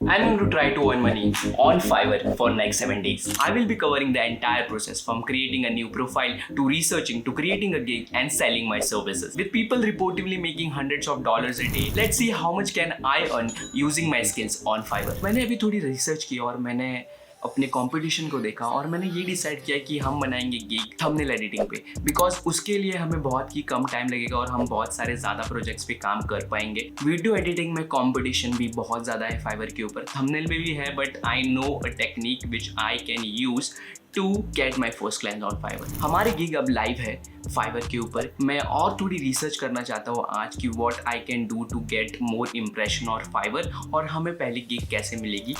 I'm going to try to earn money on Fiverr for next 7 days. I will be covering the entire process from creating a new profile to researching to creating a gig and selling my services. With people reportedly making hundreds of dollars a day, let's see how much can I earn using my skills on Fiverr. मैंने अभी थोड़ी research की और मैंने अपने competition को देखा और मैंने ये डिसाइड किया कि हम बनाएंगे गिग थंबनेल एडिटिंग पे, बिकॉज उसके लिए हमें बहुत ही कम टाइम लगेगा और हम बहुत सारे ज़्यादा प्रोजेक्ट्स पे काम कर पाएंगे। वीडियो एडिटिंग में कंपटीशन भी बहुत ज़्यादा है फाइवर के ऊपर, थंबनेल में भी है, but I know a technique which I can use to get my first client on Fiverr. हमारी गिग अब लाइव है फाइवर के ऊपर। मैं और थोड़ी रिसर्च करना चाहता हूँ आज कि what I can do to get more impression on Fiverr और हमें पहली गिग कैसे मिलेगी।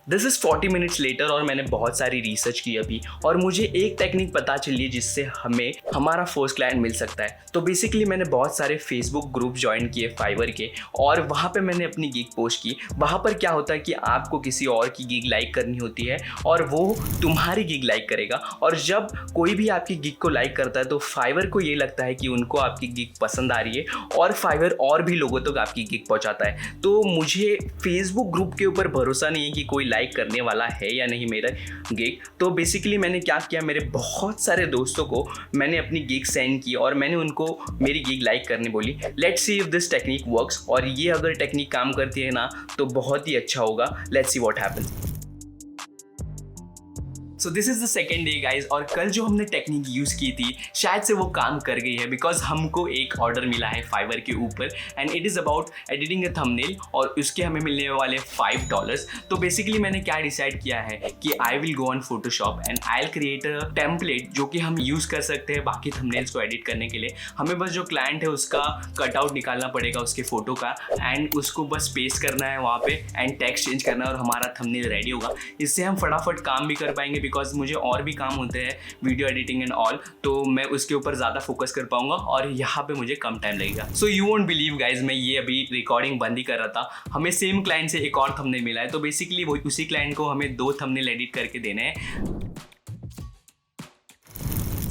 दिस इज़ 40 मिनट्स लेटर और मैंने बहुत सारी रिसर्च की अभी और मुझे एक टेक्निक पता चली है जिससे हमें हमारा फर्स्ट क्लाइंट मिल सकता है। तो बेसिकली मैंने बहुत सारे फेसबुक ग्रुप ज्वाइन किए फाइवर के और वहाँ पे मैंने अपनी गिग पोस्ट की। वहाँ पर क्या होता है कि आपको किसी और की गिग लाइक करनी होती है और वो तुम्हारी गिग लाइक करेगा, और जब कोई भी आपकी गिग को लाइक करता है तो फाइवर को ये लगता है कि उनको आपकी गिग पसंद आ रही है और फाइवर और भी लोगों तक आपकी गिग पहुँचाता है। तो मुझे फेसबुक ग्रुप के ऊपर भरोसा नहीं है कि कोई लाइक करने वाला है या नहीं मेरा गिग। तो बेसिकली मैंने क्या किया, मेरे बहुत सारे दोस्तों को मैंने अपनी गिग सेंड की और मैंने उनको मेरी गिग लाइक करने बोली। Let's see if this technique works, और ये अगर टेक्निक काम करती है ना तो बहुत ही अच्छा होगा। Let's see what happens. So this is the second day guys, और कल जो हमने टेक्निक यूज़ की थी शायद से वो काम कर गई है, बिकॉज हमको एक ऑर्डर मिला है फाइवर के ऊपर and it is about editing a thumbnail और उसके हमें मिलने वाले $5। तो बेसिकली मैंने क्या डिसाइड किया है कि I will go on Photoshop and I will create a template जो कि हम यूज़ कर सकते हैं बाकी थंबनेल्स को एडिट करने के लिए। हमें बस जो क्लाइंट है उसका कटआउट निकालना पड़ेगा उसके फ़ोटो का एंड उसको बस पेस्ट करना है वहाँ पे एंड टेक्स्ट चेंज करना है और हमारा थंबनेल रेडी होगा। इससे हम फटाफट काम भी कर पाएंगे बिकॉज मुझे और भी काम होते हैं वीडियो एडिटिंग एंड ऑल, तो मैं उसके ऊपर ज़्यादा फोकस कर पाऊंगा और यहाँ पे मुझे कम टाइम लगेगा। So you won't believe guys, मैं ये अभी रिकॉर्डिंग बंद ही कर रहा था, हमें सेम क्लाइंट से एक और थंबनेल मिला है। तो बेसिकली वो उसी क्लाइंट को हमें 2 थंबनेल एडिट करके देने हैं।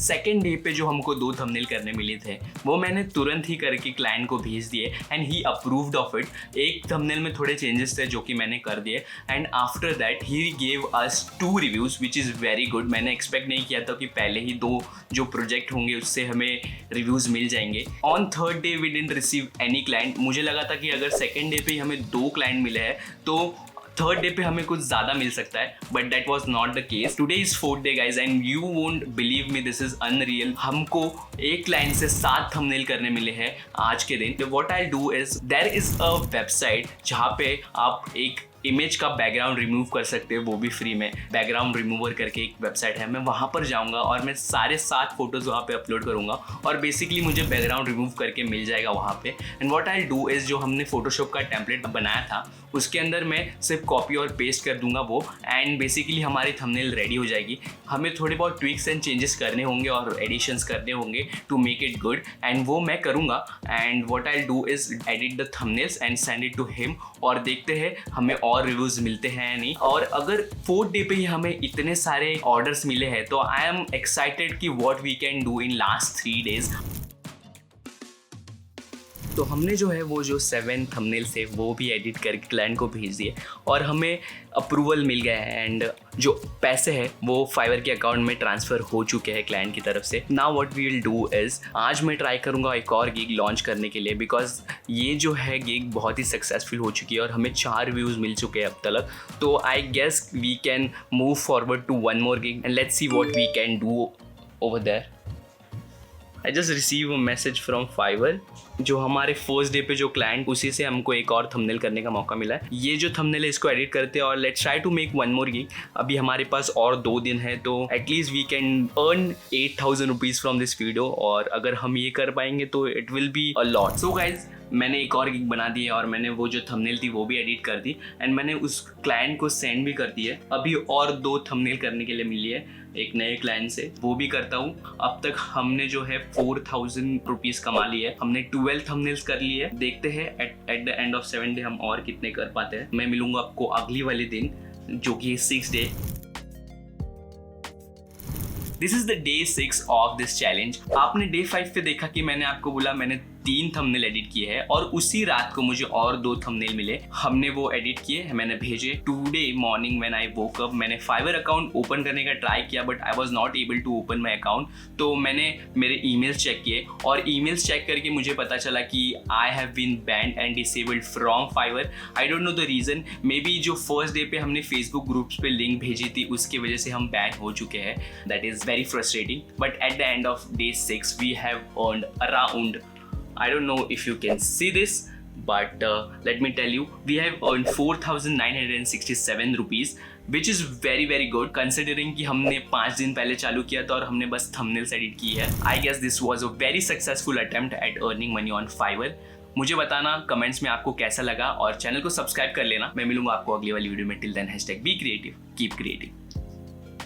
सेकेंड डे पे जो हमको 2 थंबनेल करने मिले थे वो मैंने तुरंत ही करके क्लाइंट को भेज दिए and he approved of it. एक थंबनेल में थोड़े चेंजेस थे जो कि मैंने कर दिए and after that he gave us 2 reviews which is very good. मैंने एक्सपेक्ट नहीं किया था कि पहले ही 2 जो प्रोजेक्ट होंगे उससे हमें रिव्यूज़ मिल जाएंगे। On third day we didn't receive any client. मुझे लगा था कि अगर सेकेंड डे पे ही हमें 2 क्लाइंट मिले हैं तो थर्ड डे पे हमें कुछ ज़्यादा मिल सकता है, but that was not the case. Today is 4th day guys and you won't believe me, this is unreal. हमको एक क्लाइंट से 7 थंबनेल करने मिले हैं आज के दिन। What I do is there is a website जहाँ पे आप एक इमेज का बैकग्राउंड रिमूव कर सकते हो, वो भी फ्री में। बैकग्राउंड रिमूवर करके एक वेबसाइट है, मैं वहाँ पर जाऊँगा और मैं सारे 7 फोटोज़ वहाँ पे अपलोड करूँगा और बेसिकली मुझे बैकग्राउंड रिमूव करके मिल जाएगा वहाँ पे। And what I do is जो हमने फोटोशॉप का टेम्पलेट बनाया था उसके अंदर मैं सिर्फ कॉपी और पेस्ट कर दूंगा वो, एंड बेसिकली हमारी थंबनेल रेडी हो जाएगी। हमें थोड़े बहुत ट्विक्स एंड चेंजेस करने होंगे और एडिशंस करने होंगे to make it good, and वो मैं करूँगा। And what I do is edit the thumbnails and send it to him और देखते हैं हमें और रिव्यूज़ मिलते हैं या नहीं। और अगर 4th डे पे ही हमें इतने सारे ऑर्डर्स मिले हैं तो आई एम एक्साइटेड कि what we can do in last 3 days. तो हमने जो है वो जो 7 थंबनेल्स थे वो भी एडिट करके क्लाइंट को भेज दिए और हमें अप्रूवल मिल गया है एंड जो पैसे हैं वो फाइवर के अकाउंट में ट्रांसफ़र हो चुके हैं क्लाइंट की तरफ से। Now what we will do is आज मैं ट्राई करूँगा एक और गिग लॉन्च करने के लिए, बिकॉज ये जो है गिग बहुत ही सक्सेसफुल हो चुकी है और हमें 4 रिव्यूज़ मिल चुके हैं अब तक। तो I guess we can move forward to 1 more gig and let's see what we can do over there. I just receive a message from Fiverr. जो हमारे फर्स्ट डे पे जो क्लाइंट उसी से हमको एक और थंबनेल करने का मौका मिला है। ये जो थंबनेल है इसको एडिट करते हैं और let's try to make 1 more gig. अभी हमारे पास और 2 दिन है तो at least we can earn 8,000 rupees from this video, और अगर हम ये कर पाएंगे तो it will be a lot. So guys मैंने एक और गिग बना दी है और मैंने वो जो थंबनेल थी वो भी एडिट कर दी एंड मैंने उस क्लाइंट को सेंड भी कर दी है। अभी और 2 थंबनेल करने के लिए मिली है एक नए क्लाइंट से, वो भी करता हूँ। अब तक हमने जो है 4,000 रुपीज़ कमा लिए। हमने 12 थंबनेल्स कर लिए। देखते हैं eight the end of 7 day हम और कितने कर पाते हैं। मैं मिलूंगा आपको अगली वाले दिन जो कि 6th day. This is the day 6 of this challenge. आपने डे 5 पे देखा कि मैंने आपको बोला मैंने 3 थंबनेल एडिट किए हैं और उसी रात को मुझे और 2 थंबनेल मिले। हमने वो एडिट किए, मैंने भेजे। Today morning when I woke up, मैंने फाइवर अकाउंट ओपन करने का ट्राई किया but I was not able to open my account. तो मैंने मेरे ईमेल्स चेक किए और ईमेल्स चेक करके मुझे पता चला कि I have been banned and disabled from Fiverr. I don't know the reason, maybe जो फर्स्ट डे पे हमने फेसबुक ग्रुप्स पे लिंक भेजी थी उसकी वजह से हम बैन हो चुके हैं। That is very frustrating, but at the end of day 6 we have earned around, I don't know if you can see this, but let me tell you, we have earned 4,967 rupees, which is very good considering कि हमने 5 दिन पहले चालू किया था और हमने बस thumbnails edit की है। I guess this was a very successful attempt at earning money on Fiverr। मुझे बताना कमेंट्स में आपको कैसा लगा और चैनल को सब्सक्राइब कर लेना। मैं मिलूंगा आपको अगली वाली वीडियो में। Till then #be creative, keep creating।